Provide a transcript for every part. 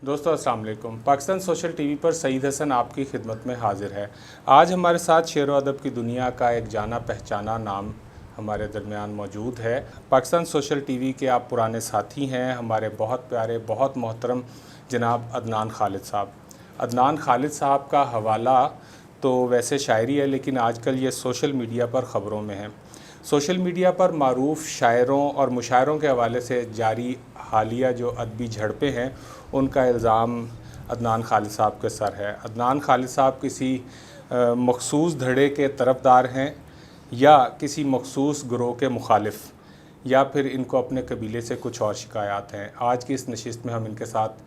دوستو السلام علیکم۔ پاکستان سوشل ٹی وی پر سعید حسن آپ کی خدمت میں حاضر ہے۔ آج ہمارے ساتھ شعر و ادب کی دنیا کا ایک جانا پہچانا نام ہمارے درمیان موجود ہے۔ پاکستان سوشل ٹی وی کے آپ پرانے ساتھی ہیں، ہمارے بہت پیارے بہت محترم جناب عدنان خالد صاحب۔ عدنان خالد صاحب کا حوالہ تو ویسے شاعری ہے، لیکن آج کل یہ سوشل میڈیا پر خبروں میں ہے۔ سوشل میڈیا پر معروف شاعروں اور مشاعروں کے حوالے سے جاری حالیہ جو ادبی جھڑپیں ہیں، ان کا الزام عدنان خالد صاحب کے سر ہے۔ عدنان خالد صاحب کسی مخصوص دھڑے کے طرفدار ہیں یا کسی مخصوص گروہ کے مخالف، یا پھر ان کو اپنے قبیلے سے کچھ اور شکایات ہیں۔ آج کی اس نشست میں ہم ان کے ساتھ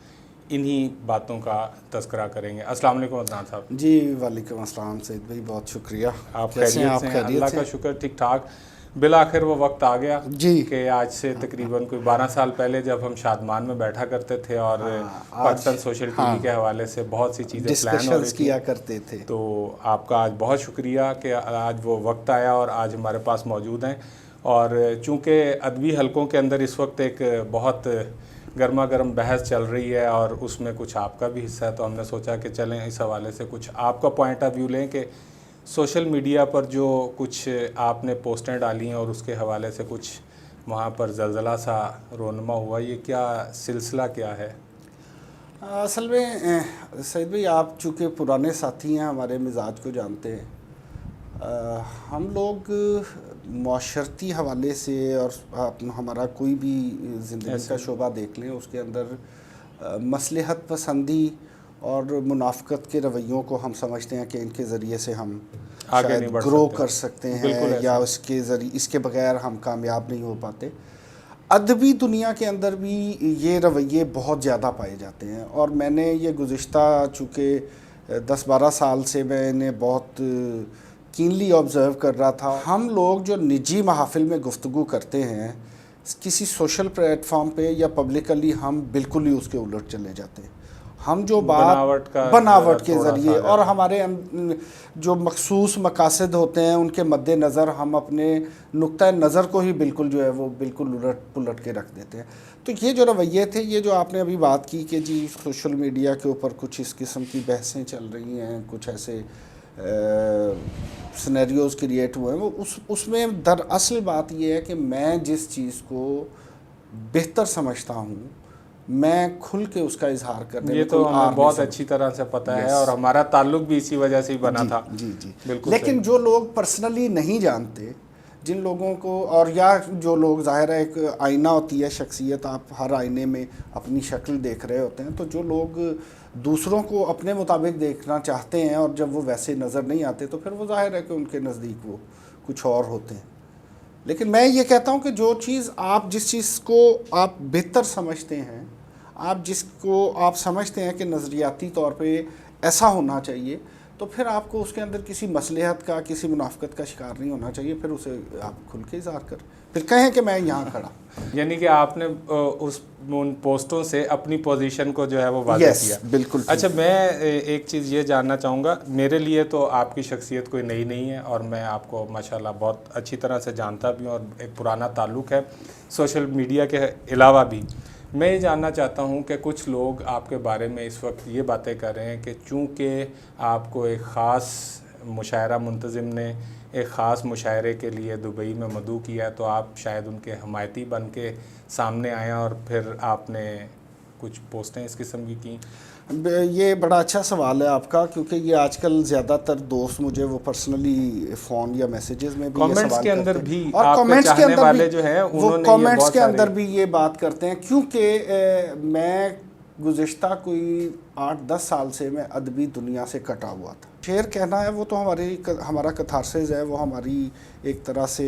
انہی باتوں کا تذکرہ کریں گے۔ السلام علیکم عدنان صاحب۔ جی وعلیکم السلام سعید بھائی، بہت شکریہ۔ آپ خیریت سے ہیں؟ اللہ کا شکر ٹھیک ٹھاک۔ بالآخر وہ وقت آ گیا کہ آج سے تقریباً کوئی 12 سال پہلے جب ہم شادمان میں بیٹھا کرتے تھے اور پاکستان سوشل ٹی وی کے حوالے سے بہت سی چیزیں پلان ہو رہی کیا کرتے تھے، تو آپ کا آج بہت شکریہ کہ آج وہ وقت آیا اور آج ہمارے پاس موجود ہیں۔ اور چونکہ ادبی حلقوں کے اندر اس وقت ایک بہت گرما گرم بحث چل رہی ہے اور اس میں کچھ آپ کا بھی حصہ ہے، تو ہم نے سوچا کہ چلیں اس حوالے سے کچھ آپ کا پوائنٹ آف ویو لیں کہ سوشل میڈیا پر جو کچھ آپ نے پوسٹیں ڈالی ہیں اور اس کے حوالے سے کچھ وہاں پر زلزلہ سا رونما ہوا، یہ کیا سلسلہ کیا ہے؟ اصل میں سعید بھائی، آپ چونکہ پرانے ساتھی ہیں، ہمارے مزاج کو جانتے ہیں۔ ہم لوگ معاشرتی حوالے سے اور ہمارا کوئی بھی زندگی کا شعبہ دیکھ لیں، اس کے اندر مصلحت پسندی اور منافقت کے رویوں کو ہم سمجھتے ہیں کہ ان کے ذریعے سے ہم شاید گرو کر سکتے ہیں، یا اس کے بغیر ہم کامیاب نہیں ہو پاتے۔ ادبی دنیا کے اندر بھی یہ رویے بہت زیادہ پائے جاتے ہیں، اور میں نے یہ گزشتہ چونکہ 10-12 سال سے میں انہیں بہت کینلی آبزرو کر رہا تھا۔ ہم لوگ جو نجی محافل میں گفتگو کرتے ہیں کسی سوشل پلیٹ فارم پہ یا پبلکلی، ہم بالکل ہی اس کے الٹ چلے جاتے ہیں۔ ہم جو بات بناوٹ کے ذریعے اور ہمارے جو مخصوص مقاصد ہوتے ہیں ان کے مد نظر ہم اپنے نقطۂ نظر کو ہی بالکل جو ہے وہ بالکل الٹ پلٹ کے رکھ دیتے ہیں۔ تو یہ جو رویے تھے، یہ جو آپ نے ابھی بات کی کہ جی سوشل میڈیا کے اوپر کچھ اس قسم کی بحثیں چل رہی ہیں، کچھ ایسے سینیریوز کریٹ ہوئے ہیں، وہ اس میں دراصل بات یہ ہے کہ میں جس چیز کو بہتر سمجھتا ہوں میں کھل کے اس کا اظہار کرنے میں، یہ تو ہمیں بہت اچھی طرح سے پتہ ہے اور ہمارا تعلق بھی اسی وجہ سے ہی بنا تھا۔ جی بالکل۔ لیکن جو لوگ پرسنلی نہیں جانتے، جن لوگوں کو، اور یا جو لوگ، ظاہر ہے ایک آئینہ ہوتی ہے شخصیت، آپ ہر آئینے میں اپنی شکل دیکھ رہے ہوتے ہیں، تو جو لوگ دوسروں کو اپنے مطابق دیکھنا چاہتے ہیں اور جب وہ ویسے نظر نہیں آتے تو پھر وہ ظاہر ہے کہ ان کے نزدیک وہ کچھ اور ہوتے ہیں۔ لیکن میں یہ کہتا ہوں کہ جو چیز آپ، جس چیز کو آپ بہتر سمجھتے ہیں، آپ جس کو آپ سمجھتے ہیں کہ نظریاتی طور پہ ایسا ہونا چاہیے، تو پھر آپ کو اس کے اندر کسی مصلحت کا، کسی منافقت کا شکار نہیں ہونا چاہیے، پھر اسے آپ کھل کے اظہار کر پھر کہیں کہ میں یہاں کھڑا۔ یعنی کہ آپ نے ان پوسٹوں سے اپنی پوزیشن کو جو ہے وہ واضح کیا۔ بالکل۔ اچھا، میں ایک چیز یہ جاننا چاہوں گا، میرے لیے تو آپ کی شخصیت کوئی نئی نہیں ہے اور میں آپ کو ماشاءاللہ بہت اچھی طرح سے جانتا بھی ہوں اور ایک پرانا تعلق ہے سوشل میڈیا کے علاوہ بھی۔ میں یہ جاننا چاہتا ہوں کہ کچھ لوگ آپ کے بارے میں اس وقت یہ باتیں کر رہے ہیں کہ چونکہ آپ کو ایک خاص مشاعرہ منتظم نے ایک خاص مشاعرے کے لیے دبئی میں مدعو کیا، تو آپ شاید ان کے حمایتی بن کے سامنے آئیں اور پھر آپ نے کچھ پوسٹیں اس قسم کی کیں۔ یہ بڑا اچھا سوال ہے آپ کا، کیونکہ یہ آج کل زیادہ تر دوست مجھے وہ پرسنلی فون یا میسیجز میں بھی یہ سوال کرتے ہیں، اندر بھی اور کامنٹس کے اندر بھی جو ہیں وہ کامنٹس کے اندر بھی یہ بات کرتے ہیں، کیونکہ میں گزشتہ کوئی 8-10 سال سے میں ادبی دنیا سے کٹا ہوا تھا۔ شعر کہنا ہے وہ تو ہمارا کتھارسز ہے، وہ ہماری ایک طرح سے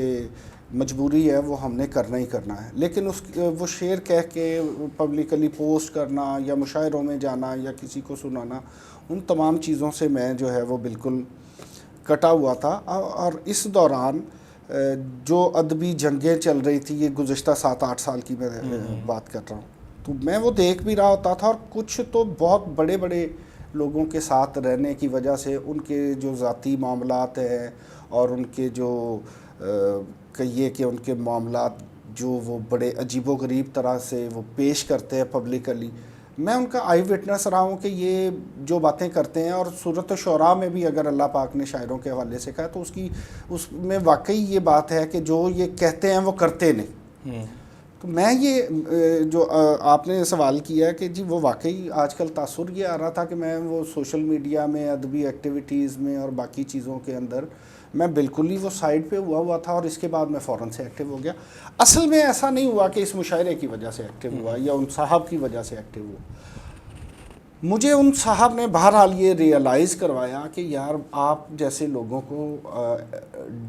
مجبوری ہے، وہ ہم نے کرنا ہی کرنا ہے، لیکن وہ شعر کہہ کے پبلکلی پوسٹ کرنا یا مشاعروں میں جانا یا کسی کو سنانا، ان تمام چیزوں سے میں جو ہے وہ بالکل کٹا ہوا تھا۔ اور اس دوران جو ادبی جنگیں چل رہی تھی، یہ گزشتہ 7-8 سال کی میں بات کر رہا ہوں، تو میں وہ دیکھ بھی رہا ہوتا تھا، اور کچھ تو بہت بڑے بڑے لوگوں کے ساتھ رہنے کی وجہ سے ان کے جو ذاتی معاملات ہیں اور ان کے جو کہیے کہ ان کے معاملات جو وہ بڑے عجیب و غریب طرح سے وہ پیش کرتے ہیں پبلکلی، میں ان کا آئی وٹنس رہا ہوں کہ یہ جو باتیں کرتے ہیں، اور سورۃ الشعراء میں بھی اگر اللہ پاک نے شاعروں کے حوالے سے کہا تو اس میں واقعی یہ بات ہے کہ جو یہ کہتے ہیں وہ کرتے نہیں۔ تو میں یہ جو آپ نے سوال کیا کہ جی وہ واقعی آج کل تاثر یہ آ رہا تھا کہ میں وہ سوشل میڈیا میں، ادبی ایکٹیویٹیز میں اور باقی چیزوں کے اندر میں بالکل ہی وہ سائڈ پہ ہوا تھا، اور اس کے بعد میں فوراً سے ایکٹیو ہو گیا۔ اصل میں ایسا نہیں ہوا کہ اس مشاعرے کی وجہ سے ایکٹیو ہوا یا ان صاحب کی وجہ سے ایکٹیو ہوا۔ مجھے ان صاحب نے بہرحال یہ ریئلائز کروایا کہ یار آپ جیسے لوگوں کو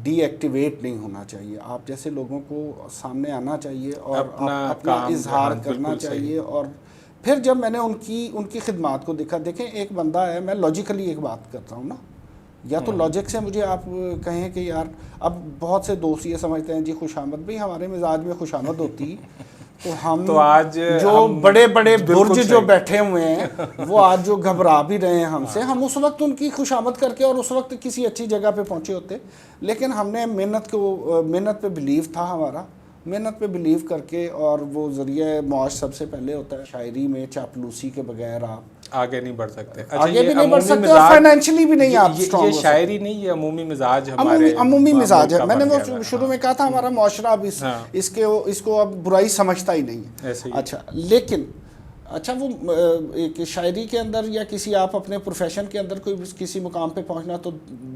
ڈی ایکٹیویٹ نہیں ہونا چاہیے، آپ جیسے لوگوں کو سامنے آنا چاہیے اور اپنا اظہار کرنا چاہیے۔ اور پھر جب میں نے ان کی خدمات کو دیکھا، دیکھیں ایک بندہ ہے، میں لاجیکلی ایک بات کرتا ہوں نا، یا تو لاجک سے مجھے آپ کہیں کہ یار، اب بہت سے دوست یہ سمجھتے ہیں جی خوش آمد، بھئی ہمارے مزاج میں خوش آمد ہوتی تو ہم تو آج جو بڑے بڑے برج جو بیٹھے ہوئے ہیں وہ آج جو گھبرا بھی رہے ہیں ہم سے، ہم اس وقت ان کی خوش آمد کر کے اور اس وقت کسی اچھی جگہ پہ پہنچے ہوتے، لیکن ہم نے محنت پہ بلیو تھا ہمارا، محنت پہ بلیو کر کے، اور وہ ذریعہ معاش سب سے پہلے ہوتا ہے۔ شاعری میں چاپلوسی کے بغیر آپ آگے نہیں بڑھ سکتے، آگے بھی نہیں بڑھ سکتے اور فائنینشلی بھی نہیں آپ اسٹرانگ ہو سکتے۔ یہ شاعری نہیں، یہ عمومی مزاج ہمارے عمومی مزاج ہے۔ میں نے وہ شروع میں کہا تھا ہمارا معاشرہ اب اس کو اب برائی سمجھتا ہی نہیں ہے۔ اچھا، لیکن وہ ایک شاعری کے اندر یا کسی آپ اپنے پروفیشن کے اندر کوئی کسی مقام پہ پہنچنا تو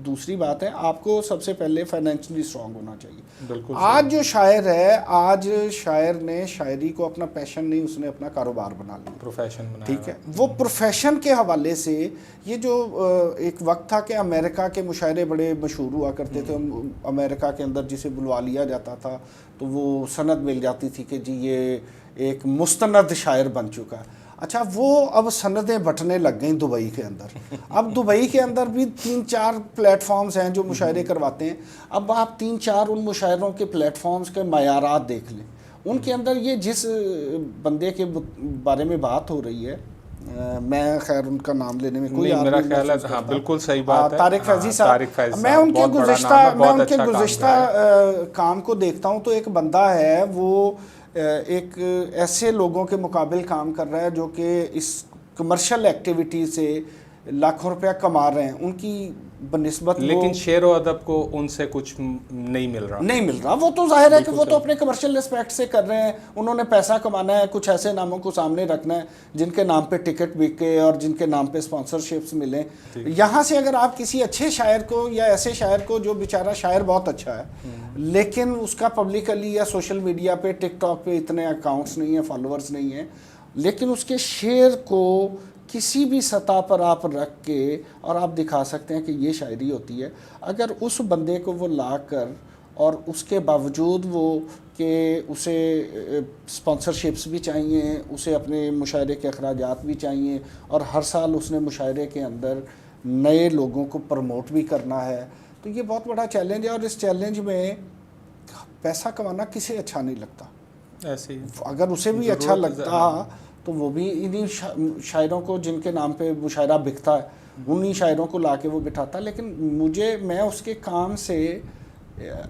دوسری بات ہے، آپ کو سب سے پہلے فائنینشلی اسٹرانگ ہونا چاہیے۔ بالکل۔ آج جو شاعر ہے، آج شاعر نے شاعری کو اپنا پیشن نہیں، اس نے اپنا کاروبار بنا لیا، پروفیشن بنا، ٹھیک ہے۔ وہ پروفیشن کے حوالے سے یہ جو ایک وقت تھا کہ امریکہ کے مشاعرے بڑے مشہور ہوا کرتے تھے، امریکہ کے اندر جسے بلوا لیا جاتا تھا تو وہ سند مل جاتی تھی کہ جی یہ ایک مستند شاعر بن چکا ہے۔ اچھا، وہ اب سندیں بٹنے لگ گئیں دبئی کے اندر۔ اب دبئی کے اندر بھی 3-4 پلیٹ فارمز ہیں جو مشاعرے کرواتے ہیں۔ اب آپ 3-4 ان مشاعروں کے پلیٹ فارمز کے معیارات دیکھ لیں، ان کے اندر یہ جس بندے کے بارے میں بات ہو رہی ہے، میں خیر ان کا نام لینے میں کوئی میرا خیال ہے، ہاں بالکل صحیح بات ہے، طارق فیضی صاحب۔ میں ان کے گزشتہ کام کو دیکھتا ہوں تو ایک بندہ ہے، وہ ایک ایسے لوگوں کے مقابل کام کر رہا ہے جو کہ اس کمرشل ایکٹیویٹی سے لاکھوں روپیہ کما رہے ہیں، ان کی بنسبت، لیکن شعر و ادب کو ان سے کچھ نہیں مل رہا۔ وہ تو ظاہر ہے کہ وہ تو اپنے کمرشل اسپیکٹ سے کر رہے ہیں، انہوں نے پیسہ کمانا ہے، کچھ ایسے ناموں کو سامنے رکھنا ہے جن کے نام پہ ٹکٹ بکے اور جن کے نام پہ اسپانسرشپس ملیں۔ یہاں سے اگر آپ کسی اچھے شاعر کو یا ایسے شاعر کو جو بیچارہ شاعر بہت اچھا ہے لیکن اس کا پبلکلی یا سوشل میڈیا پہ، ٹک ٹاک پہ اتنے اکاؤنٹس نہیں ہیں، فالوورز نہیں ہیں، لیکن اس کے شعر کو کسی بھی سطح پر آپ رکھ کے اور آپ دکھا سکتے ہیں کہ یہ شاعری ہوتی ہے، اگر اس بندے کو وہ لا کر، اور اس کے باوجود وہ کہ اسے اسپانسرشپس بھی چاہیے، اسے اپنے مشاعرے کے اخراجات بھی چاہیے، اور ہر سال اس نے مشاعرے کے اندر نئے لوگوں کو پروموٹ بھی کرنا ہے، تو یہ بہت بڑا چیلنج ہے۔ اور اس چیلنج میں پیسہ کمانا کسے اچھا نہیں لگتا، ایسے اگر اسے بھی اچھا لگتا تو وہ بھی انہی شاعروں کو جن کے نام پہ مشاعرہ بکتا ہے انہی شاعروں کو لا کے وہ بٹھاتا۔ لیکن میں اس کے کام سے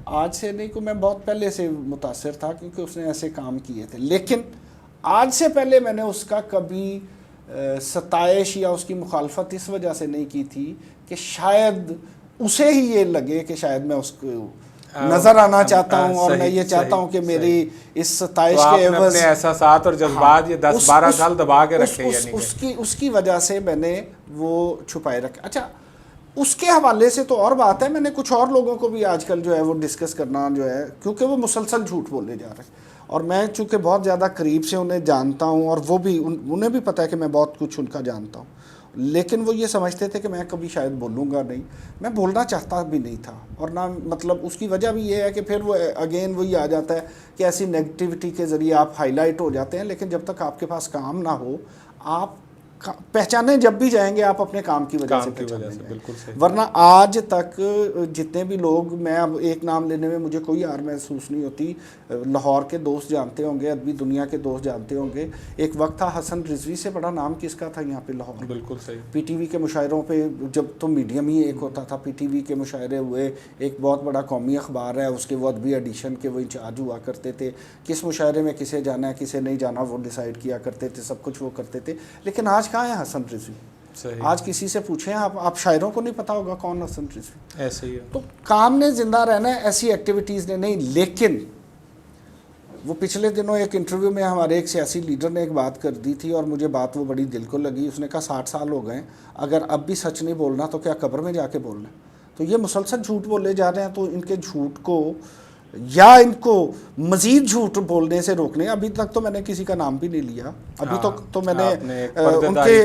آج سے نہیں، میں بہت پہلے سے متاثر تھا کیونکہ اس نے ایسے کام کیے تھے، لیکن آج سے پہلے میں نے اس کا کبھی ستائش یا اس کی مخالفت اس وجہ سے نہیں کی تھی کہ شاید اسے ہی یہ لگے کہ شاید میں اس کو نظر آنا چاہتا ہوں، اور میں یہ چاہتا ہوں کہ میری اس ستائش کے عوض اپنے احساسات اور جذبات یہ 10-12 سال دبا کے رکھے، یعنی اس کی وجہ سے میں نے وہ چھپائے رکھے۔ اچھا، اس کے حوالے سے تو اور بات ہے، میں نے کچھ اور لوگوں کو بھی آج کل جو ہے وہ ڈسکس کرنا جو ہے، کیونکہ وہ مسلسل جھوٹ بولے جا رہے ہیں، اور میں چونکہ بہت زیادہ قریب سے انہیں جانتا ہوں، اور وہ بھی انہیں بھی پتہ ہے کہ میں بہت کچھ ان کا جانتا ہوں، لیکن وہ یہ سمجھتے تھے کہ میں کبھی شاید بولوں گا نہیں، میں بولنا چاہتا بھی نہیں تھا، اور نہ مطلب اس کی وجہ بھی یہ ہے کہ پھر وہ اگین وہی آ جاتا ہے کہ ایسی نیگیٹیوٹی کے ذریعے آپ ہائی لائٹ ہو جاتے ہیں، لیکن جب تک آپ کے پاس کام نہ ہو آپ پہچانے جب بھی جائیں گے آپ اپنے کام کی وجہ سے پہچانے جائیں گے. بالکل صحیح. ورنہ آج تک جتنے بھی لوگ, میں اب ایک نام لینے میں مجھے کوئی یار محسوس نہیں ہوتی, لاہور کے دوست جانتے ہوں گے, ادبی دنیا کے دوست جانتے ہوں گے, ایک وقت تھا حسن رضوی سے بڑا نام کس کا تھا یہاں پہ لاہور. بالکل صحیح. پی ٹی وی کے مشاعروں پہ, جب تو میڈیم ہی ایک ہوتا تھا, پی ٹی وی کے مشاعرے ہوئے, ایک بہت بڑا قومی اخبار ہے اس کے وہ ادبی ایڈیشن کے وہ انچارج ہوا کرتے تھے, کس مشاعرے میں کسے جانا ہے کسے نہیں جانا وہ ڈیسائیڈ کیا کرتے تھے, سب کچھ وہ کرتے تھے. لیکن آج کہاں ہے حسن رضوی؟ آج کسی سے پوچھیں آپ شاعروں کو نہیں پتا ہوگا کون حسن رضوی. ایسے ہی ہے. تو کام نے زندہ رہنا ہے, ایسی ایکٹیویٹیز نے نہیں. لیکن وہ پچھلے دنوں ایک انٹرویو میں ہمارے ایک سیاسی لیڈر نے ایک بات کر دی تھی اور مجھے بات وہ بڑی دل کو لگی. اس نے کہا 60 سال ہو گئے, اگر اب بھی سچ نہیں بولنا تو کیا قبر میں جا کے بولنا. تو یہ مسلسل جھوٹ بولے جا رہے ہیں, تو ان کے جھوٹ کو یا ان کو مزید جھوٹ بولنے سے روکنے. ابھی تک تو میں نے کسی کا نام بھی نہیں لیا, ابھی تک تو میں نے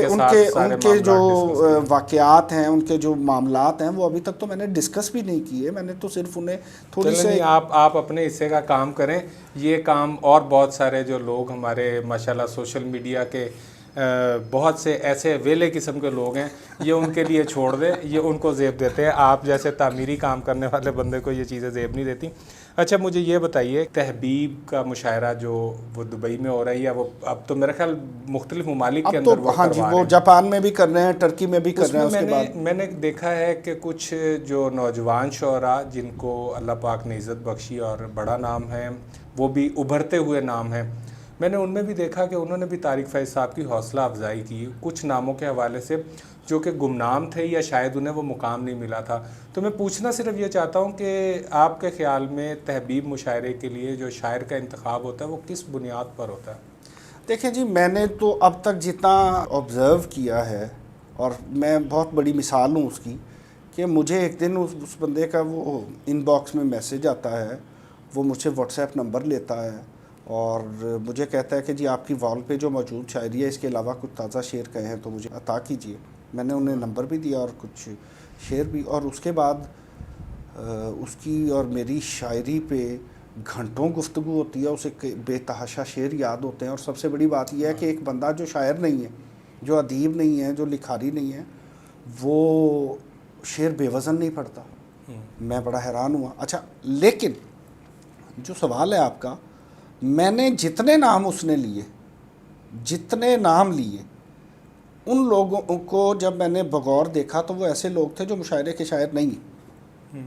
ان کے جو واقعات ہیں, ان کے جو معاملات ہیں وہ ابھی تک تو میں نے ڈسکس بھی نہیں کیے. میں نے تو صرف انہیں تھوڑی سی آپ اپنے حصے کا کام کریں. یہ کام اور بہت سارے جو لوگ ہمارے ماشاءاللہ سوشل میڈیا کے بہت سے ایسے ویلے قسم کے لوگ ہیں, یہ ان کے لیے چھوڑ دیں, یہ ان کو زیب دیتے ہیں. آپ جیسے تعمیری کام کرنے والے بندے کو یہ چیزیں زیب نہیں دیتی. اچھا مجھے یہ بتائیے, تحبیب کا مشاعرہ جو وہ دبئی میں ہو رہی ہے, وہ اب تو میرا خیال مختلف ممالک کے اندر وہ ہاں جی, وہ جاپان میں بھی کر رہے ہیں, ٹرکی میں بھی کر رہے ہیں. اس کے بعد میں نے دیکھا ہے کہ کچھ جو نوجوان شعراء جن کو اللہ پاک نے عزت بخشی اور بڑا نام ہے, وہ بھی ابھرتے ہوئے نام ہیں, میں نے ان میں بھی دیکھا کہ انہوں نے بھی طارق فیض صاحب کی حوصلہ افزائی کی کچھ ناموں کے حوالے سے جو کہ گمنام تھے یا شاید انہیں وہ مقام نہیں ملا تھا. تو میں پوچھنا صرف یہ چاہتا ہوں کہ آپ کے خیال میں تحبیب مشاعرے کے لیے جو شاعر کا انتخاب ہوتا ہے وہ کس بنیاد پر ہوتا ہے؟ دیکھیں جی, میں نے تو اب تک جتنا آبزرو کیا ہے, اور میں بہت بڑی مثال ہوں اس کی, کہ مجھے ایک دن اس بندے کا وہ ان باکس میں میسیج آتا ہے, وہ مجھ سے واٹس ایپ نمبر لیتا ہے اور مجھے کہتا ہے کہ جی آپ کی وال پہ جو موجود شاعری ہے اس کے علاوہ کچھ تازہ شعر کہے ہیں تو مجھے عطا کیجیے. میں نے انہیں نمبر بھی دیا اور کچھ شعر بھی, اور اس کے بعد اس کی اور میری شاعری پہ گھنٹوں گفتگو ہوتی ہے. اسے بے تحاشا شعر یاد ہوتے ہیں, اور سب سے بڑی بات یہ ہے کہ ایک بندہ جو شاعر نہیں ہے, جو ادیب نہیں ہے, جو لکھاری نہیں ہے, وہ شعر بے وزن نہیں پڑھتا. میں بڑا حیران ہوا. اچھا لیکن جو سوال ہے آپ کا, میں نے جتنے نام اس نے لیے, جتنے نام لیے, ان لوگوں کو جب میں نے بغور دیکھا تو وہ ایسے لوگ تھے جو مشاعرے کے شاعر نہیں ہیں.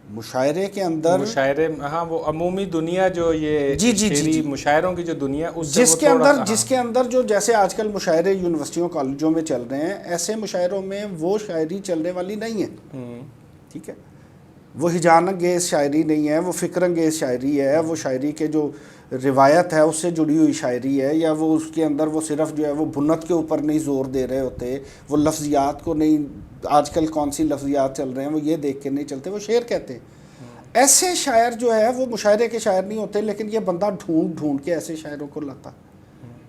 مشاعرے کے اندر مشاعرے, ہاں وہ عمومی دنیا جو یہ جی مشاعروں کی جو دنیا اس جس کے اندر جو جیسے آج کل مشاعرے یونیورسٹیوں کالجوں میں چل رہے ہیں, ایسے مشاعروں میں وہ شاعری چلنے والی نہیں ہے. ٹھیک ہے, وہ ہجان انگیز شاعری نہیں ہے, وہ فکر انگیز شاعری ہے, وہ شاعری کے جو روایت ہے اس سے جڑی ہوئی شاعری ہے, یا وہ اس کے اندر وہ صرف جو ہے وہ بنت کے اوپر نہیں زور دے رہے ہوتے, وہ لفظیات کو نہیں, آج کل کون سی لفظیات چل رہے ہیں وہ یہ دیکھ کے نہیں چلتے, وہ شعر کہتے ہیں. ایسے شاعر جو ہے وہ مشاعرے کے شاعر نہیں ہوتے. لیکن یہ بندہ ڈھونڈ کے ایسے شاعروں کو لاتا.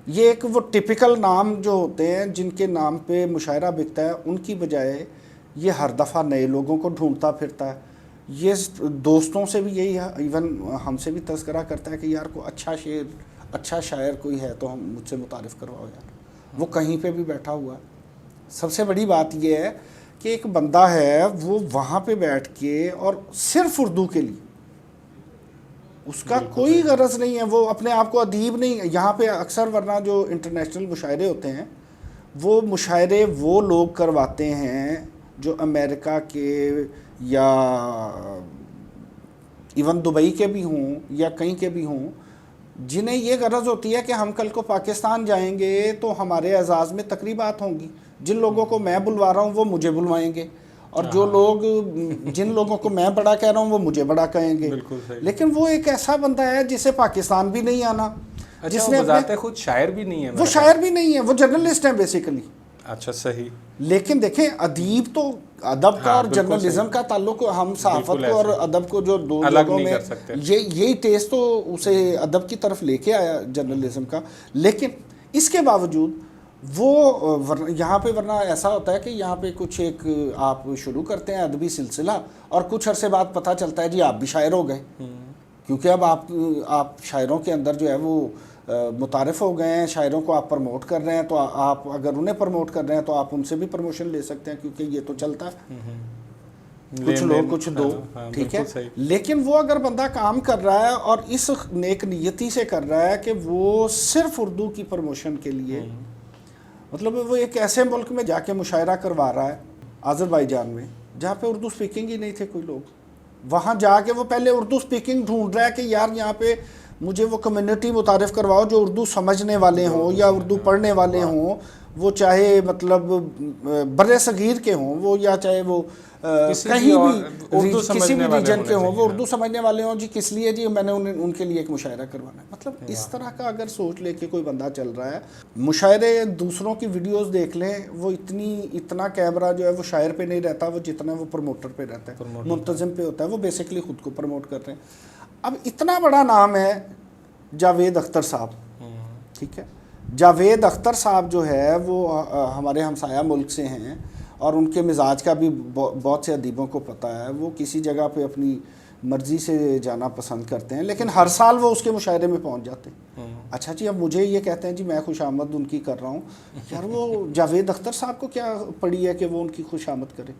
یہ ایک وہ ٹپیکل نام جو ہوتے ہیں جن کے نام پہ مشاعرہ بکتا ہے, ان کی بجائے یہ ہر دفعہ نئے لوگوں کو ڈھونڈتا پھرتا ہے. یہ دوستوں سے بھی یہی ہے, ایون ہم سے بھی تذکرہ کرتا ہے کہ یار کوئی اچھا شاعر کوئی ہے تو ہم مجھ سے متعارف کرواؤ یار. وہ کہیں پہ بھی بیٹھا ہوا ہے. سب سے بڑی بات یہ ہے کہ ایک بندہ ہے وہ وہاں پہ بیٹھ کے, اور صرف اردو کے لیے, اس کا کوئی غرض نہیں ہے, وہ اپنے آپ کو ادیب نہیں. یہاں پہ اکثر ورنہ جو انٹرنیشنل مشاعرے ہوتے ہیں وہ مشاعرے وہ لوگ کرواتے ہیں جو امریکہ کے یا ایون دبئی کے بھی ہوں یا کہیں کے بھی ہوں, جنہیں یہ غرض ہوتی ہے کہ ہم کل کو پاکستان جائیں گے تو ہمارے اعزاز میں تقریبات ہوں گی. جن لوگوں کو میں بلوا رہا ہوں وہ مجھے بلوائیں گے, اور جن لوگوں کو میں بڑا کہہ رہا ہوں وہ مجھے بڑا کہیں گے. لیکن وہ ایک ایسا بندہ ہے جسے پاکستان بھی نہیں آنا, جس نے خود شاعر بھی نہیں ہے, وہ شاعر بھی نہیں ہے, وہ جرنلسٹ ہیں بیسیکلی. اچھا صحیح. لیکن دیکھیں ادیب تو ادب کا اور جرنلزم کا تعلق, ہم صحافت کو اور ادب کو جو دو لوگوں میں یہی ٹیسٹ تو اسے ادب کی طرف لے کے آیا جرنلزم کا. لیکن اس کے باوجود وہ یہاں پہ ورنہ ایسا ہوتا ہے کہ یہاں پہ کچھ ایک آپ شروع کرتے ہیں ادبی سلسلہ, اور کچھ عرصے بعد پتہ چلتا ہے جی آپ بھی شاعر ہو گئے, کیونکہ اب آپ شاعروں کے اندر جو ہے وہ متعارف ہو گئے ہیں، شاعروں کو آپ پروموٹ کر رہے ہیں، تو آپ اگر انہیں پروموٹ کر رہے ہیں تو آپ ان سے بھی پروموشن لے سکتے ہیں، کیونکہ یہ تو چلتا ہے، کچھ لو کچھ دو، ٹھیک ہے. لیکن وہ اگر بندہ کام کر رہا ہے اور اس نیک نیتی سے کر رہا ہے کہ وہ صرف اردو کی پروموشن کے لیے، مطلب وہ ایک ایسے ملک میں جا کے مشاعرہ کروا رہا ہے آذربائیجان میں جہاں پہ اردو سپیکنگ ہی نہیں تھے کوئی لوگ، وہاں جا کے وہ پہلے اردو سپیکنگ ڈھونڈ رہا ہے کہ یار یہاں پہ مجھے وہ کمیونٹی متعارف کرواؤ جو اردو سمجھنے والے ہوں یا اردو پڑھنے والے ہوں، وہ چاہے مطلب بر صغیر کے ہوں وہ، یا چاہے وہ کہیں بھی کسی بھی ریجن کے ہوں، وہ اردو سمجھنے والے ہوں. جی کس لیے؟ جی میں نے ان کے لیے ایک مشاعرہ کروانا ہے. مطلب اس طرح کا اگر سوچ لے کے کوئی بندہ چل رہا ہے، مشاعرے دوسروں کی ویڈیوز دیکھ لیں، وہ اتنا کیمرہ جو ہے وہ شاعر پہ نہیں رہتا، وہ جتنا وہ پروموٹر پہ رہتا ہے، منتظم پہ ہوتا ہے، وہ بیسکلی خود کو پروموٹ کر رہے ہیں. اب اتنا بڑا نام ہے جاوید اختر صاحب، ٹھیک ہے. جاوید اختر صاحب جو ہے وہ ہمارے ہمسایہ ملک سے ہیں، اور ان کے مزاج کا بھی بہت سے ادیبوں کو پتہ ہے. وہ کسی جگہ پہ اپنی مرضی سے جانا پسند کرتے ہیں، لیکن ہر سال وہ اس کے مشاعرے میں پہنچ جاتے ہیں. اچھا جی، اب مجھے یہ کہتے ہیں جی میں خوش آمد ان کی کر رہا ہوں، یار وہ جاوید اختر صاحب کو کیا پڑی ہے کہ وہ ان کی خوش آمد کرے؟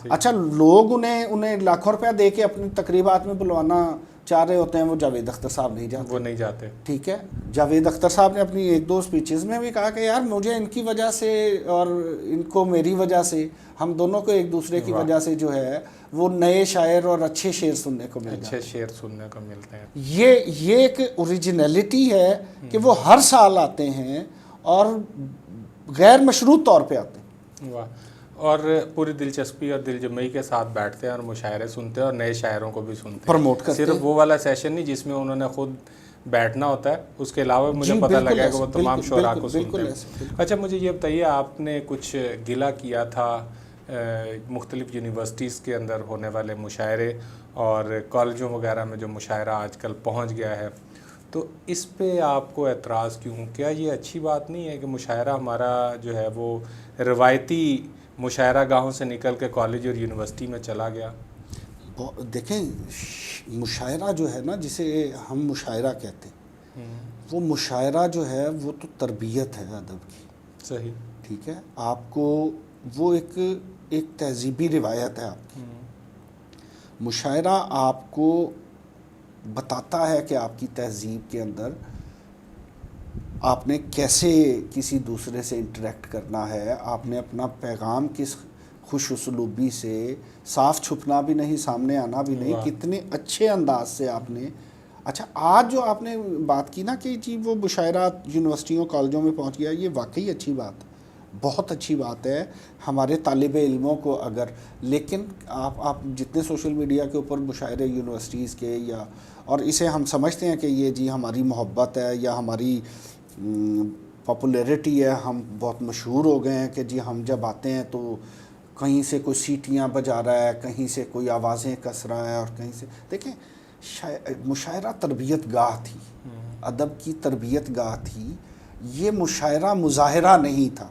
اچھا لوگ انہیں لاکھوں روپیہ دے کے اپنی تقریبات میں بلوانا چاہ رہے ہوتے ہیں، وہ جاوید اختر صاحب نہیں جاتے، ٹھیک ہے. جاوید اختر صاحب نے اپنی ایک دو سپیچز میں بھی کہا کہ یار مجھے ان کی وجہ سے اور ان کو میری وجہ سے، ہم دونوں کو ایک دوسرے کی وجہ سے جو ہے وہ نئے شاعر اور اچھے شعر سننے کو ملتے ہیں. یہ ایک اوریجنلٹی ہے کہ وہ ہر سال آتے ہیں اور غیر مشروط طور پہ آتے ہیں. واہ. اور پوری دلچسپی اور دل جمعی کے ساتھ بیٹھتے ہیں اور مشاعرے سنتے ہیں اور نئے شاعروں کو بھی سنتے ہیں، پروموٹ کرتے ہیں. صرف وہ والا سیشن نہیں جس میں انہوں نے خود بیٹھنا ہوتا ہے، اس کے علاوہ مجھے پتہ لگا کہ وہ تمام شعراء کو سنتے ہیں. اچھا مجھے یہ بتائیے، آپ نے کچھ گلہ کیا تھا مختلف یونیورسٹیز کے اندر ہونے والے مشاعرے اور کالجوں وغیرہ میں جو مشاعرہ آج کل پہنچ گیا ہے، تو اس پہ آپ کو اعتراض کیوں؟ کیا یہ اچھی بات نہیں ہے کہ مشاعرہ ہمارا جو ہے وہ روایتی مشاعرہ گاہوں سے نکل کے کالج اور یونیورسٹی میں چلا گیا؟ دیکھیں، مشاعرہ جو ہے نا، جسے ہم مشاعرہ کہتے ہیں، وہ مشاعرہ جو ہے وہ تو تربیت ہے ادب کی. صحیح، ٹھیک ہے. آپ کو وہ ایک تہذیبی روایت ہے آپ کی. مشاعرہ آپ کو بتاتا ہے کہ آپ کی تہذیب کے اندر آپ نے کیسے کسی دوسرے سے انٹریکٹ کرنا ہے، آپ نے اپنا پیغام کس خوش اسلوبی سے، صاف چھپنا بھی نہیں، سامنے آنا بھی نہیں، کتنے اچھے انداز سے آپ نے. اچھا آج جو آپ نے بات کی نا کہ جی وہ مشاعرہ یونیورسٹیوں کالجوں میں پہنچ گیا، یہ واقعی اچھی بات ہے، بہت اچھی بات ہے ہمارے طالب علموں کو. اگر لیکن آپ جتنے سوشل میڈیا کے اوپر مشاعرے یونیورسٹیز کے، یا اور اسے ہم سمجھتے ہیں کہ یہ جی ہماری محبت ہے یا ہماری پاپولیرٹی ہے، ہم بہت مشہور ہو گئے ہیں کہ جی ہم جب آتے ہیں تو کہیں سے کوئی سیٹیاں بجا رہا ہے، کہیں سے کوئی آوازیں کس رہا ہے، اور کہیں سے. دیکھیں مشاعرہ تربیت گاہ تھی، ادب کی تربیت گاہ تھی. یہ مشاعرہ مظاہرہ نہیں تھا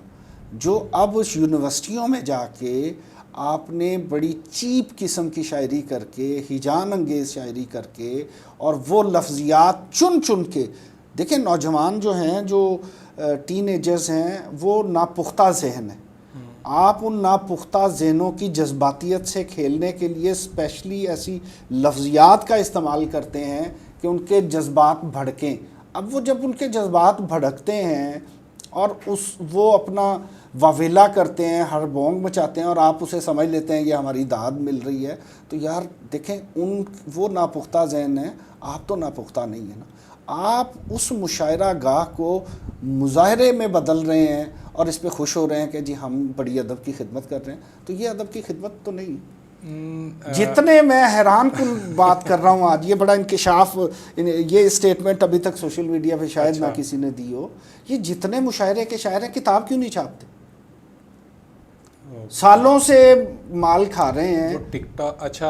جو اب یونیورسٹیوں میں جا کے آپ نے بڑی چیپ قسم کی شاعری کر کے، ہیجان انگیز شاعری کر کے، اور وہ لفظیات چن چن کے. دیکھیں نوجوان جو ہیں، جو ٹین ایجرز ہیں، وہ ناپختہ ذہن ہیں. آپ ان ناپختہ ذہنوں کی جذباتیت سے کھیلنے کے لیے اسپیشلی ایسی لفظیات کا استعمال کرتے ہیں کہ ان کے جذبات بھڑکیں. اب وہ جب ان کے جذبات بھڑکتے ہیں اور وہ اپنا واویلا کرتے ہیں، ہر بونگ مچاتے ہیں، اور آپ اسے سمجھ لیتے ہیں یہ ہماری داد مل رہی ہے، تو یار دیکھیں وہ ناپختہ ذہن ہیں، آپ تو ناپختہ نہیں ہیں نا. آپ اس مشاعرہ گاہ کو مظاہرے میں بدل رہے ہیں اور اس پہ خوش ہو رہے ہیں کہ جی ہم بڑی ادب کی خدمت کر رہے ہیں. تو یہ ادب کی خدمت تو نہیں. جتنے میں حیران کن بات کر رہا ہوں آج، یہ بڑا انکشاف، یہ اسٹیٹمنٹ ابھی تک سوشل میڈیا پہ شاید نہ کسی نے دی ہو. یہ جتنے مشاعرے کے شاعر ہیں، کتاب کیوں نہیں چھاپتے؟ سالوں سے مال کھا رہے ہیں. ٹک ٹاک. اچھا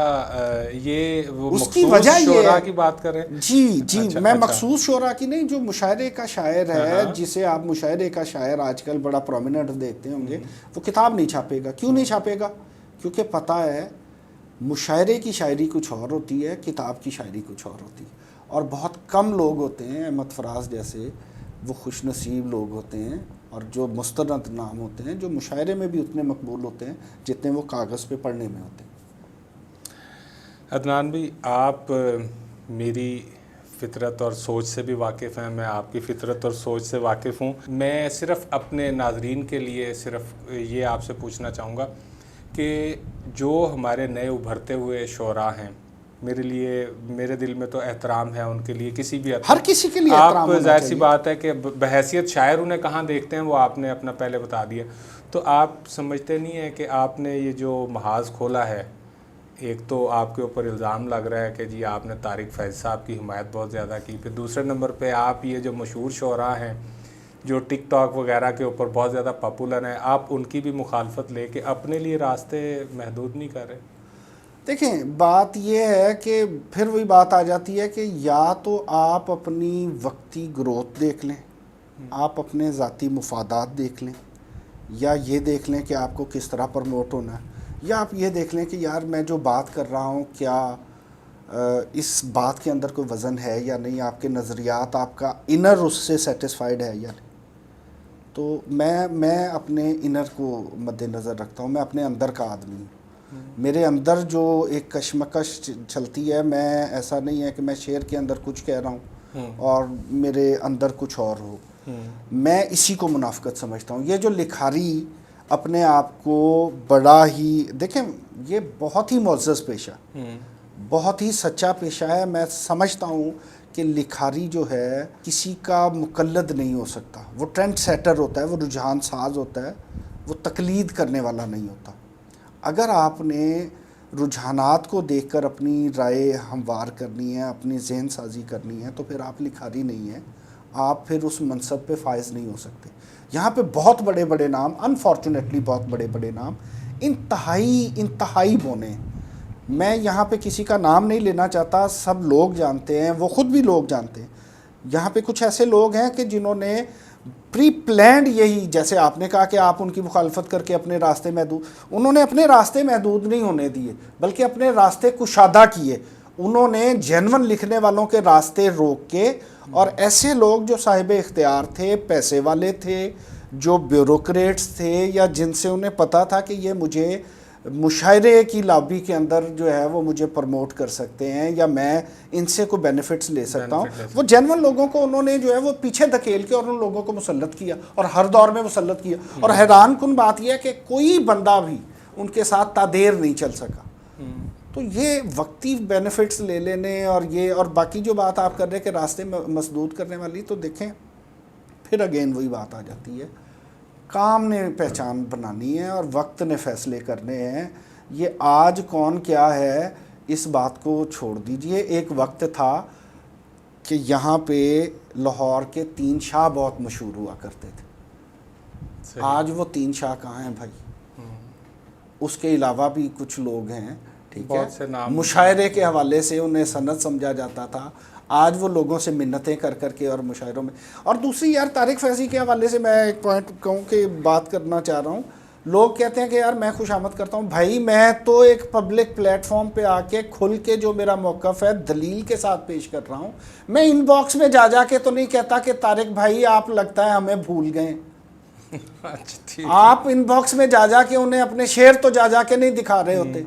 یہ وہ اس کی وجہ شعراء کی بات کر رہے ہیں؟ جی میں مخصوص شعراء کی نہیں، جو مشاعرے کا شاعر ہے، جسے آپ مشاعرے کا شاعر آج کل بڑا پرومیننٹ دیکھتے ہوں گے، وہ کتاب نہیں چھاپے گا. کیوں نہیں چھاپے گا؟ کیونکہ پتہ ہے مشاعرے کی شاعری کچھ اور ہوتی ہے، کتاب کی شاعری کچھ اور ہوتی ہے. اور بہت کم لوگ ہوتے ہیں، احمد فراز جیسے، وہ خوش نصیب لوگ ہوتے ہیں اور جو مستند نام ہوتے ہیں جو مشاعرے میں بھی اتنے مقبول ہوتے ہیں جتنے وہ کاغذ پہ پڑھنے میں ہوتے ہیں۔ عدنان بھی، آپ میری فطرت اور سوچ سے بھی واقف ہیں، میں آپ کی فطرت اور سوچ سے واقف ہوں۔ میں صرف اپنے ناظرین کے لیے صرف یہ آپ سے پوچھنا چاہوں گا کہ جو ہمارے نئے ابھرتے ہوئے شعراء ہیں، میرے دل میں تو احترام ہے ان کے لیے، کسی بھی ہر کسی کے لیے احترام آپ ہونا ظاہر سی چاہیے۔ بات ہے کہ بحیثیت شاعر انہیں کہاں دیکھتے ہیں، وہ آپ نے اپنا پہلے بتا دیا۔ تو آپ سمجھتے نہیں ہیں کہ آپ نے یہ جو محاذ کھولا ہے، ایک تو آپ کے اوپر الزام لگ رہا ہے کہ جی آپ نے طارق فیض صاحب کی حمایت بہت زیادہ کی، پھر دوسرے نمبر پہ آپ یہ جو مشہور شعراء ہیں جو ٹک ٹاک وغیرہ کے اوپر بہت زیادہ پاپولر ہیں، آپ ان کی بھی مخالفت لے کے اپنے لیے راستے محدود نہیں کر رہے؟ دیکھیں، بات یہ ہے کہ پھر وہی بات آ جاتی ہے کہ یا تو آپ اپنی وقتی گروتھ دیکھ لیں، آپ اپنے ذاتی مفادات دیکھ لیں، یا یہ دیکھ لیں کہ آپ کو کس طرح پروموٹ ہونا ہے، یا آپ یہ دیکھ لیں کہ یار میں جو بات کر رہا ہوں کیا اس بات کے اندر کوئی وزن ہے یا نہیں، آپ کے نظریات، آپ کا انر اس سے سیٹسفائیڈ ہے یا نہیں۔ تو میں اپنے انر کو مد نظر رکھتا ہوں، میں اپنے اندر کا آدمی ہوں۔ میرے اندر جو ایک کشمکش چلتی ہے، میں ایسا نہیں ہے کہ میں شعر کے اندر کچھ کہہ رہا ہوں اور میرے اندر کچھ اور ہو، میں اسی کو منافقت سمجھتا ہوں۔ یہ جو لکھاری اپنے آپ کو بڑا ہی، دیکھیں یہ بہت ہی معزز پیشہ، بہت ہی سچا پیشہ ہے۔ میں سمجھتا ہوں کہ لکھاری جو ہے کسی کا مقلد نہیں ہو سکتا، وہ ٹرینڈ سیٹر ہوتا ہے، وہ رجحان ساز ہوتا ہے، وہ تقلید کرنے والا نہیں ہوتا۔ اگر آپ نے رجحانات کو دیکھ کر اپنی رائے ہموار کرنی ہے، اپنی ذہن سازی کرنی ہے، تو پھر آپ لکھاری نہیں ہیں، آپ پھر اس منصب پہ فائز نہیں ہو سکتے۔ یہاں پہ بہت بڑے بڑے نام، انفارچونیٹلی بہت بڑے بڑے نام انتہائی بونے ہیں۔ میں یہاں پہ کسی کا نام نہیں لینا چاہتا، سب لوگ جانتے ہیں، وہ خود بھی لوگ جانتے ہیں۔ یہاں پہ کچھ ایسے لوگ ہیں کہ جنہوں نے پری پلانڈ، یہی جیسے آپ نے کہا کہ آپ ان کی مخالفت کر کے اپنے راستے محدود، انہوں نے اپنے راستے محدود نہیں ہونے دیے بلکہ اپنے راستے کشادہ کیے۔ انہوں نے جینون لکھنے والوں کے راستے روک کے، اور ایسے لوگ جو صاحب اختیار تھے، پیسے والے تھے، جو بیوروکریٹس تھے، یا جن سے انہیں پتہ تھا کہ یہ مجھے مشاعرے کی لابی کے اندر جو ہے وہ مجھے پروموٹ کر سکتے ہیں یا میں ان سے کوئی بینیفٹس لے سکتا ہوں، وہ جینون لوگوں کو انہوں نے جو ہے وہ پیچھے دھکیل کے اور ان لوگوں کو مسلط کیا، اور ہر دور میں مسلط کیا۔ اور حیران کن بات یہ ہے کہ کوئی بندہ بھی ان کے ساتھ تادیر نہیں چل سکا۔ تو یہ وقتی بینیفٹس لے لینے اور باقی جو بات آپ کر رہے کہ راستے مسدود کرنے والی، تو دیکھیں پھر اگین وہی بات آ جاتی ہے، کام نے پہچان بنانی ہے اور وقت نے فیصلے کرنے ہیں۔ یہ آج کون کیا ہے اس بات کو چھوڑ دیجئے۔ ایک وقت تھا کہ یہاں پہ لاہور کے 3 شاہ بہت مشہور ہوا کرتے تھے، آج وہ 3 شاہ کہاں ہیں بھائی؟ اس کے علاوہ بھی کچھ لوگ ہیں، ٹھیک ہے، مشاعرے کے حوالے سے انہیں سند سمجھا جاتا تھا، آج وہ لوگوں سے منتیں کر کر کے اور مشاعروں میں۔ اور دوسری یار طارق فیضی کے حوالے سے میں ایک پوائنٹ کہوں کہ بات کرنا چاہ رہا ہوں۔ لوگ کہتے ہیں کہ یار میں خوش آمد کرتا ہوں، بھائی میں تو ایک پبلک پلیٹ فارم پہ آ کے کھل کے جو میرا موقف ہے دلیل کے ساتھ پیش کر رہا ہوں۔ میں ان باکس میں جا کے تو نہیں کہتا کہ طارق بھائی آپ لگتا ہے ہمیں بھول گئے۔ آپ ان باکس میں جا کے انہیں اپنے شعر تو جا کے نہیں دکھا رہے ہوتے۔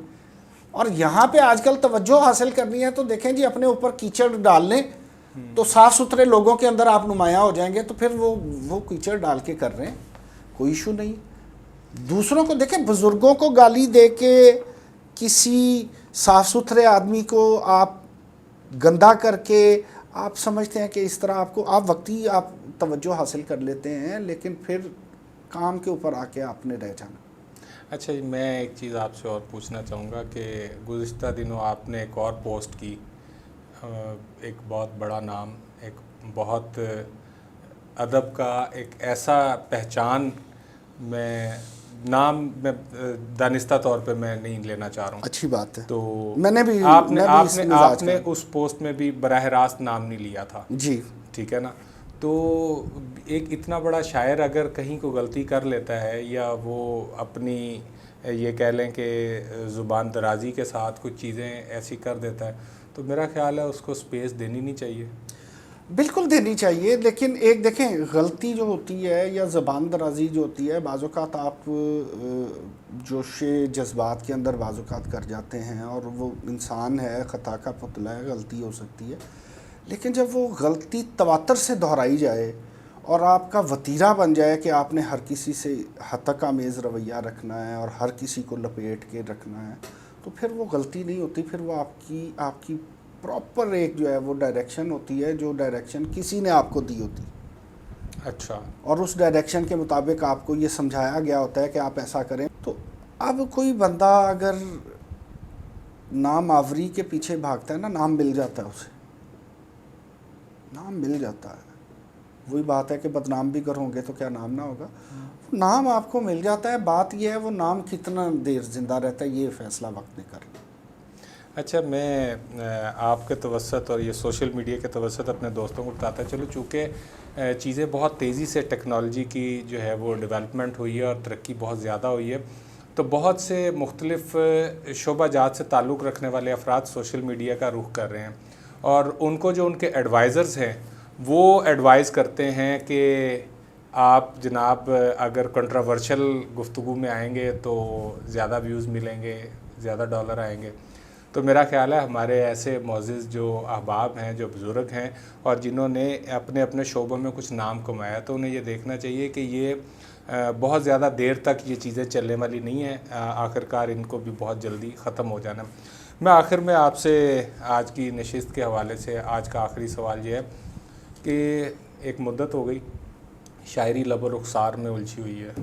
اور یہاں پہ آج کل توجہ حاصل کرنی ہے تو دیکھیں جی اپنے اوپر کیچڑ ڈال لیں تو صاف ستھرے لوگوں کے اندر آپ نمایاں ہو جائیں گے، تو پھر وہ کیچڑ ڈال کے کر رہے ہیں، کوئی ایشو نہیں۔ دوسروں کو دیکھیں، بزرگوں کو گالی دے کے کسی صاف ستھرے آدمی کو آپ گندا کر کے آپ سمجھتے ہیں کہ اس طرح آپ وقتی آپ توجہ حاصل کر لیتے ہیں، لیکن پھر کام کے اوپر آ کے آپ نے رہ جانا۔ اچھا جی، میں ایک چیز آپ سے اور پوچھنا چاہوں گا کہ گزشتہ دنوں آپ نے ایک اور پوسٹ کی، ایک بہت بڑا نام، ایک بہت ادب کا ایک ایسا پہچان، میں نام میں دانستہ طور پہ میں نہیں لینا چاہ رہا ہوں، اچھی بات ہے، تو میں نے بھی آپ نے اس پوسٹ میں بھی براہ راست نام نہیں لیا تھا، جی ٹھیک ہے نا؟ تو ایک اتنا بڑا شاعر اگر کہیں کو غلطی کر لیتا ہے یا وہ اپنی یہ کہہ لیں کہ زبان درازی کے ساتھ کچھ چیزیں ایسی کر دیتا ہے، تو میرا خیال ہے اس کو سپیس دینی نہیں چاہیے۔ بالکل دینی چاہیے، لیکن ایک دیکھیں غلطی جو ہوتی ہے یا زبان درازی جو ہوتی ہے، بعض اوقات آپ جوش جذبات کے اندر بعض اوقات کر جاتے ہیں، اور وہ انسان ہے، خطا کا پتلا ہے، غلطی ہو سکتی ہے، لیکن جب وہ غلطی تواتر سے دہرائی جائے اور آپ کا وتیرہ بن جائے کہ آپ نے ہر کسی سے ہتک آمیز رویہ رکھنا ہے اور ہر کسی کو لپیٹ کے رکھنا ہے، تو پھر وہ غلطی نہیں ہوتی، پھر وہ آپ کی پراپر ایک جو ہے وہ ڈائریکشن ہوتی ہے، جو ڈائریکشن کسی نے آپ کو دی ہوتی، اچھا، اور اس ڈائریکشن کے مطابق آپ کو یہ سمجھایا گیا ہوتا ہے کہ آپ ایسا کریں۔ تو اب کوئی بندہ اگر نام آوری کے پیچھے بھاگتا ہے نا، نام مل جاتا ہے، اسے نام مل جاتا ہے، وہی بات ہے کہ بدنام بھی کرو گے تو کیا نام نہ ہوگا، نام آپ کو مل جاتا ہے، بات یہ ہے وہ نام کتنا دیر زندہ رہتا ہے یہ فیصلہ وقت نے کرنا۔ اچھا، میں آپ کے توسط اور یہ سوشل میڈیا کے توسط اپنے دوستوں کو بتاتا چلوں، چونکہ چیزیں بہت تیزی سے ٹیکنالوجی کی جو ہے وہ ڈیولپمنٹ ہوئی ہے اور ترقی بہت زیادہ ہوئی ہے، تو بہت سے مختلف شعبہ جات سے تعلق رکھنے والے افراد سوشل میڈیا کا رخ کر رہے ہیں، اور ان کو جو ان کے ایڈوائزرز ہیں وہ ایڈوائز کرتے ہیں کہ آپ جناب اگر کنٹراورشل گفتگو میں آئیں گے تو زیادہ ویوز ملیں گے، زیادہ ڈالر آئیں گے۔ تو میرا خیال ہے ہمارے ایسے معزز جو احباب ہیں، جو بزرگ ہیں، اور جنہوں نے اپنے اپنے شعبوں میں کچھ نام کمایا، تو انہیں یہ دیکھنا چاہیے کہ یہ بہت زیادہ دیر تک یہ چیزیں چلنے والی نہیں ہیں، آخرکار ان کو بھی بہت جلدی ختم ہو جانا۔ میں آخر میں آپ سے آج کی نشست کے حوالے سے آج کا آخری سوال یہ ہے کہ ایک مدت ہو گئی شاعری لب و رخسار میں الجھی ہوئی ہے،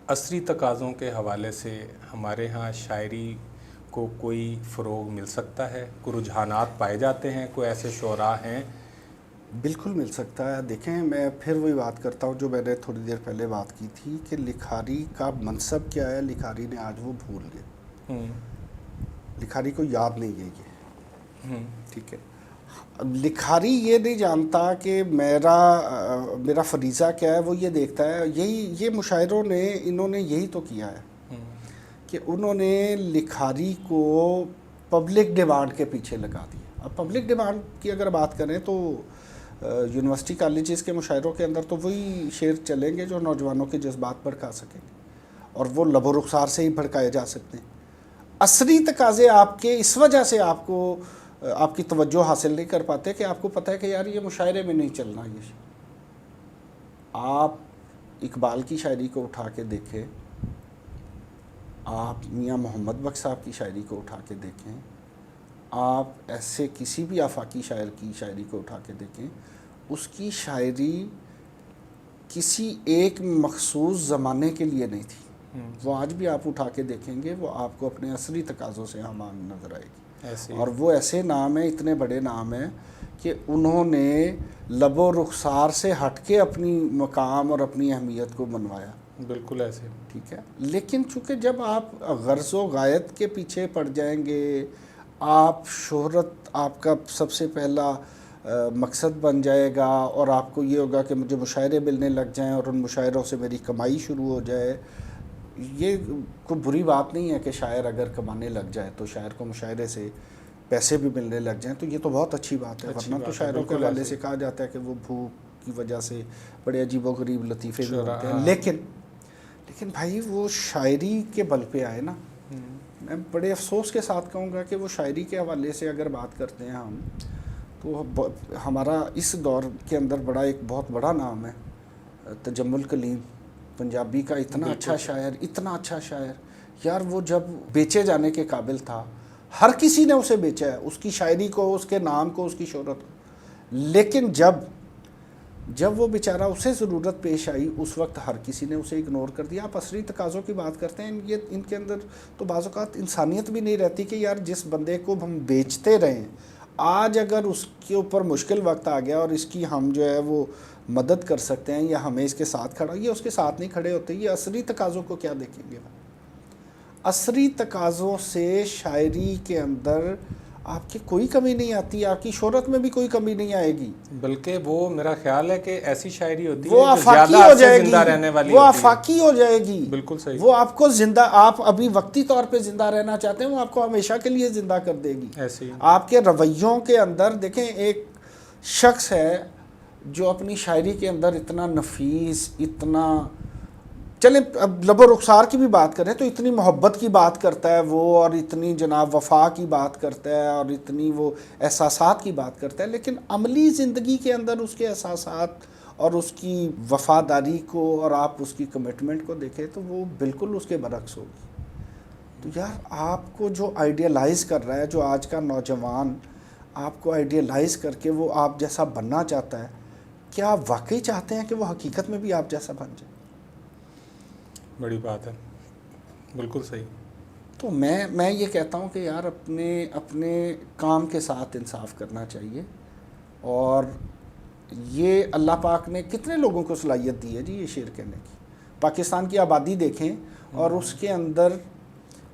عصری تقاضوں کے حوالے سے ہمارے ہاں شاعری کو کوئی فروغ مل سکتا ہے؟ کوئی رجحانات پائے جاتے ہیں؟ کوئی ایسے شعراء ہیں؟ بالکل مل سکتا ہے۔ دیکھیں، میں پھر وہی بات کرتا ہوں جو میں نے تھوڑی دیر پہلے بات کی تھی کہ لکھاری کا منصب کیا ہے، لکھاری نے آج وہ بھول گئے، لکھاری کو یاد نہیں ہے یہ، ٹھیک ہے۔ لکھاری یہ نہیں جانتا کہ میرا فریضہ کیا ہے، وہ یہ دیکھتا ہے، یہ مشاعروں نے انہوں نے یہی تو کیا ہے کہ انہوں نے لکھاری کو پبلک ڈیمانڈ کے پیچھے لگا دیا۔ اب پبلک ڈیمانڈ کی اگر بات کریں تو یونیورسٹی کالجز کے مشاعروں کے اندر تو وہی شعر چلیں گے جو نوجوانوں کے جذبات بھڑکا سکیں گے، اور وہ لب و رخسار سے ہی بھڑکائے جا سکتے ہیں۔ عصری تقاضے آپ کے اس وجہ سے آپ کی توجہ حاصل نہیں کر پاتے کہ آپ کو پتہ ہے کہ یار یہ مشاعرے میں نہیں چلنا، یہ آپ اقبال کی شاعری کو اٹھا کے دیکھیں، آپ میاں محمد بخش صاحب کی شاعری کو اٹھا کے دیکھیں، آپ ایسے کسی بھی آفاقی شاعر کی شاعری کو اٹھا کے دیکھیں، اس کی شاعری کسی ایک مخصوص زمانے کے لیے نہیں تھی، وہ آج بھی آپ اٹھا کے دیکھیں گے وہ آپ کو اپنے عصری تقاضوں سے ہمان نظر آئے گی، اور وہ ایسے نام ہیں، اتنے بڑے نام ہیں کہ انہوں نے لب و رخسار سے ہٹ کے اپنی مقام اور اپنی اہمیت کو منوایا۔ بالکل ایسے، ٹھیک ہے، لیکن چونکہ جب آپ غرض و غایت کے پیچھے پڑ جائیں گے، آپ شہرت آپ کا سب سے پہلا مقصد بن جائے گا، اور آپ کو یہ ہوگا کہ مجھے مشاعرے ملنے لگ جائیں اور ان مشاعروں سے میری کمائی شروع ہو جائے۔ یہ کوئی بری بات نہیں ہے کہ شاعر اگر کمانے لگ جائے تو شاعر کو مشاعرے سے پیسے بھی ملنے لگ جائیں، تو یہ تو بہت اچھی بات ہے، ورنہ تو شاعروں کے حوالے سے کہا جاتا ہے کہ وہ بھوک کی وجہ سے بڑے عجیب و غریب لطیفے بھی ہوتے ہیں، لیکن بھائی وہ شاعری کے بل پہ آئے نا۔ میں بڑے افسوس کے ساتھ کہوں گا کہ وہ شاعری کے حوالے سے اگر بات کرتے ہیں ہم، تو ہمارا اس دور کے اندر ایک بہت بڑا نام ہے تجمل کلیم، پنجابی کا اتنا اچھا شاعر یار، وہ جب بیچے جانے کے قابل تھا ہر کسی نے اسے بیچا ہے، اس کی شاعری کو، اس کے نام کو، اس کی شہرت کو، لیکن جب وہ بیچارہ اسے ضرورت پیش آئی اس وقت ہر کسی نے اسے اگنور کر دیا۔ آپ عصری تقاضوں کی بات کرتے ہیں، ان کے اندر تو بعض اوقات انسانیت بھی نہیں رہتی کہ یار جس بندے کو ہم بیچتے رہیں، آج اگر اس کے اوپر مشکل وقت آ گیا اور اس کی ہم جو ہے وہ مدد کر سکتے ہیں یا ہمیں اس کے ساتھ کھڑا، یہ اس کے ساتھ نہیں کھڑے ہوتے، یہ عصری تقاضوں کو کیا دیکھیں گے؟ عصری تقاضوں سے شاعری کے اندر آپ کی کوئی کمی نہیں آتی، آپ کی شہرت میں بھی کوئی کمی نہیں آئے گی، بلکہ وہ میرا خیال ہے کہ ایسی شاعری ہوتی ہے وہ جو آفاقی زیادہ ہو عرصے جائے زندہ گی، رہنے والی وہ ہوتی ہے۔ آفاقی ہو جائے گی، بالکل صحیح، وہ آپ کو زندہ، آپ ابھی وقتی طور پہ زندہ رہنا چاہتے ہیں، وہ آپ کو ہمیشہ کے لیے زندہ کر دے گی۔ ایسے ہی آپ کے رویوں کے اندر دیکھیں، ایک شخص ہے جو اپنی شاعری کے اندر اتنا نفیس، اتنا، چلیں اب لب و رخسار کی بھی بات کریں تو اتنی محبت کی بات کرتا ہے وہ، اور اتنی جناب وفا کی بات کرتا ہے، اور اتنی وہ احساسات کی بات کرتا ہے، لیکن عملی زندگی کے اندر اس کے احساسات اور اس کی وفاداری کو اور آپ اس کی کمٹمنٹ کو دیکھیں تو وہ بالکل اس کے برعکس ہوگی. تو یار آپ کو جو آئیڈیالائز کر رہا ہے، جو آج کا نوجوان آپ کو آئیڈیالائز کر کے وہ آپ جیسا بننا چاہتا ہے، کیا آپ واقعی چاہتے ہیں کہ وہ حقیقت میں بھی آپ جیسا بن جائے؟ بڑی بات ہے، بالکل صحیح. تو میں یہ کہتا ہوں کہ یار اپنے کام کے ساتھ انصاف کرنا چاہیے. اور یہ اللہ پاک نے کتنے لوگوں کو صلاحیت دی ہے جی یہ شعر کہنے کی. پاکستان کی آبادی دیکھیں اور اس کے اندر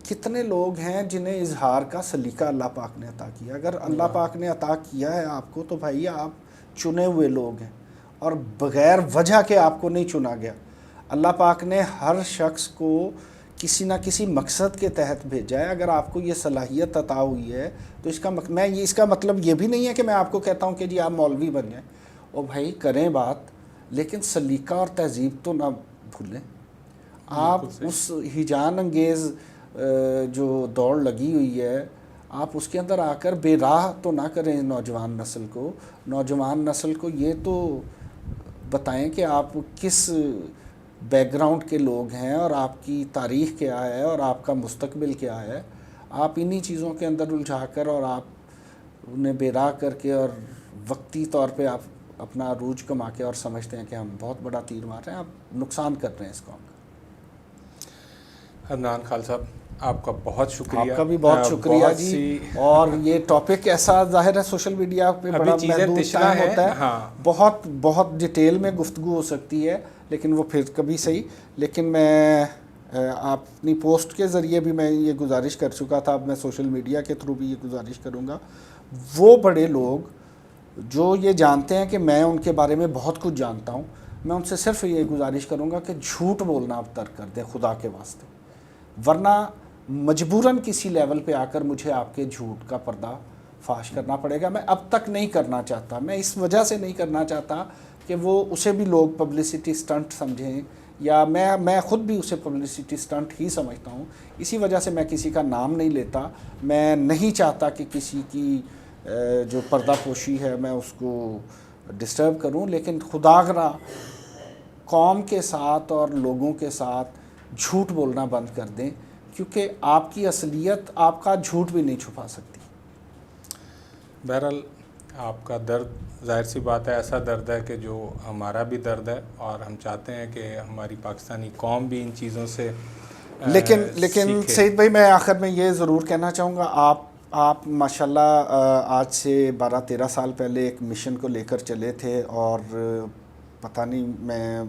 کتنے لوگ ہیں جنہیں اظہار کا سلیقہ اللہ پاک نے عطا کیا. اگر اللہ پاک نے عطا کیا ہے آپ کو تو بھائی آپ چنے ہوئے لوگ ہیں، اور بغیر وجہ کے آپ کو نہیں چنا گیا. اللہ پاک نے ہر شخص کو کسی نہ کسی مقصد کے تحت بھیجا ہے. اگر آپ کو یہ صلاحیت عطا ہوئی ہے تو اس کا مطلب یہ بھی نہیں ہے کہ میں آپ کو کہتا ہوں کہ جی آپ مولوی بن جائیں. اور بھائی کریں بات، لیکن سلیقہ اور تہذیب تو نہ بھولیں. آپ اس ہیجان انگیز جو دوڑ لگی ہوئی ہے آپ اس کے اندر آ کر بے راہ تو نہ کریں نوجوان نسل کو. نوجوان نسل کو یہ تو بتائیں کہ آپ کس بیک گراؤنڈ کے لوگ ہیں اور آپ کی تاریخ کیا ہے اور آپ کا مستقبل کیا ہے. آپ انہی چیزوں کے اندر الجھا کر اور آپ انہیں بے راہ کر کے اور وقتی طور پہ آپ اپنا عروج کما کے اور سمجھتے ہیں کہ ہم بہت بڑا تیر مار رہے ہیں، آپ نقصان کر رہے ہیں اس قوم کا. عدنان خال صاحب آپ کا بہت شکریہ. آپ کا بھی بہت شکریہ جی. اور یہ ٹاپک ایسا ظاہر ہے سوشل میڈیا پہ بڑا محدود ٹائم ہوتا ہے، بہت بہت ڈیٹیل میں گفتگو ہو سکتی ہے، لیکن وہ پھر کبھی صحیح. لیکن میں اپنی پوسٹ کے ذریعے بھی میں یہ گزارش کر چکا تھا، اب میں سوشل میڈیا کے تھرو بھی یہ گزارش کروں گا. وہ بڑے لوگ جو یہ جانتے ہیں کہ میں ان کے بارے میں بہت کچھ جانتا ہوں، میں ان سے صرف یہ گزارش کروں گا کہ جھوٹ بولنا اب ترک کر دیں خدا کے واسطے، ورنہ مجبوراً کسی لیول پہ آ کر مجھے آپ کے جھوٹ کا پردہ فاش کرنا پڑے گا. میں اب تک نہیں کرنا چاہتا، میں اس وجہ سے نہیں کرنا چاہتا کہ وہ اسے بھی لوگ پبلسٹی سٹنٹ سمجھیں، یا میں خود بھی اسے پبلسٹی سٹنٹ ہی سمجھتا ہوں. اسی وجہ سے میں کسی کا نام نہیں لیتا. میں نہیں چاہتا کہ کسی کی جو پردہ پوشی ہے میں اس کو ڈسٹرب کروں، لیکن خداگرہ قوم کے ساتھ اور لوگوں کے ساتھ جھوٹ بولنا بند کر دیں، کیونکہ آپ کی اصلیت آپ کا جھوٹ بھی نہیں چھپا سکتی. بہرحال آپ کا درد ظاہر سی بات ہے ایسا درد ہے کہ جو ہمارا بھی درد ہے، اور ہم چاہتے ہیں کہ ہماری پاکستانی قوم بھی ان چیزوں سے لیکن سعید بھائی میں آخر میں یہ ضرور کہنا چاہوں گا، آپ ماشاءاللہ آج سے 12-13 سال پہلے ایک مشن کو لے کر چلے تھے، اور پتہ نہیں میں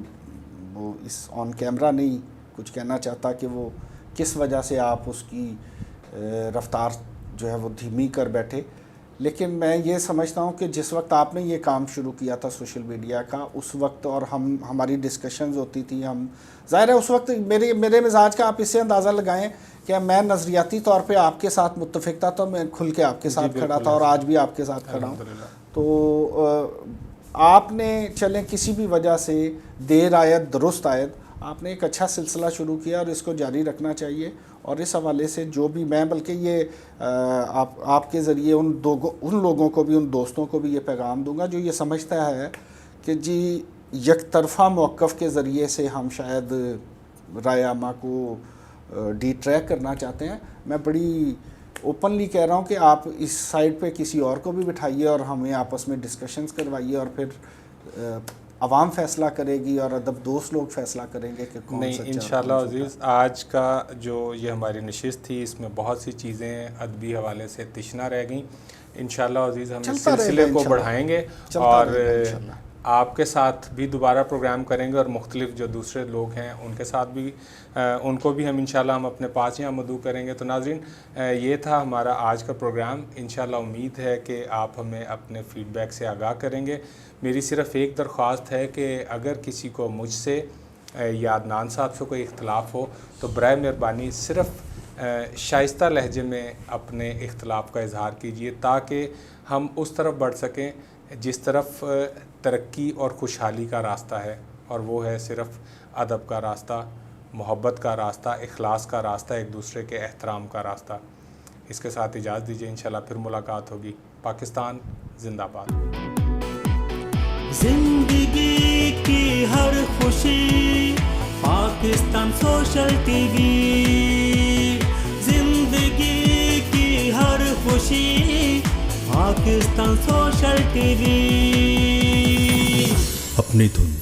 وہ اس آن کیمرہ نہیں کچھ کہنا چاہتا کہ وہ کس وجہ سے آپ اس کی رفتار جو ہے وہ دھیمی کر بیٹھے. لیکن میں یہ سمجھتا ہوں کہ جس وقت آپ نے یہ کام شروع کیا تھا سوشل میڈیا کا، اس وقت اور ہماری ڈسکشنز ہوتی تھی، ہم ظاہر ہے اس وقت میرے مزاج کا آپ اس سے اندازہ لگائیں کہ میں نظریاتی طور پہ آپ کے ساتھ متفق تھا، تو میں کھل کے آپ کے ساتھ کھڑا تھا، اور آج بھی آپ کے ساتھ کھڑا ہوں. تو آپ نے چلیں کسی بھی وجہ سے دیر آید درست آید، آپ نے ایک اچھا سلسلہ شروع کیا اور اس کو جاری رکھنا چاہیے. اور اس حوالے سے جو بھی میں بلکہ یہ آپ کے ذریعے ان لوگوں کو بھی، ان دوستوں کو بھی یہ پیغام دوں گا جو یہ سمجھتا ہے کہ جی یک طرفہ موقف کے ذریعے سے ہم شاید رائے عامہ کو ڈی ٹریک کرنا چاہتے ہیں. میں بڑی اوپنلی کہہ رہا ہوں کہ آپ اس سائڈ پہ کسی اور کو بھی بٹھائیے اور ہمیں آپس میں ڈسکشنز کروائیے، اور پھر عوام فیصلہ کرے گی اور ادب دوست لوگ فیصلہ کریں گے کہ کون سچا ہے. انشاءاللہ عزیز، آج کا جو یہ ہماری نشست تھی اس میں بہت سی چیزیں ادبی حوالے سے تشنا رہ گئیں. انشاءاللہ عزیز ہم اس سلسلے کو بڑھائیں گے اور آپ کے ساتھ بھی دوبارہ پروگرام کریں گے، اور مختلف جو دوسرے لوگ ہیں ان کے ساتھ بھی، ان کو بھی ہم انشاءاللہ ہم اپنے پاس یہاں مدعو کریں گے. تو ناظرین یہ تھا ہمارا آج کا پروگرام. انشاءاللہ امید ہے کہ آپ ہمیں اپنے فیڈ بیک سے آگاہ کریں گے. میری صرف ایک درخواست ہے کہ اگر کسی کو مجھ سے یا عدنان صاحب سے کوئی اختلاف ہو تو برائے مہربانی صرف شائستہ لہجے میں اپنے اختلاف کا اظہار کیجیے، تاکہ ہم اس طرف بڑھ سکیں جس طرف ترقی اور خوشحالی کا راستہ ہے، اور وہ ہے صرف ادب کا راستہ، محبت کا راستہ، اخلاص کا راستہ، ایک دوسرے کے احترام کا راستہ۔ اس کے ساتھ اجازت دیجیے، انشاءاللہ پھر ملاقات ہوگی۔ پاکستان زندہ باد۔ زندگی کی ہر خوشی پاکستان سوشل ٹی وی، زندگی کی ہر خوشی پاکستان سوشل ٹی وی، اپنی دھن۔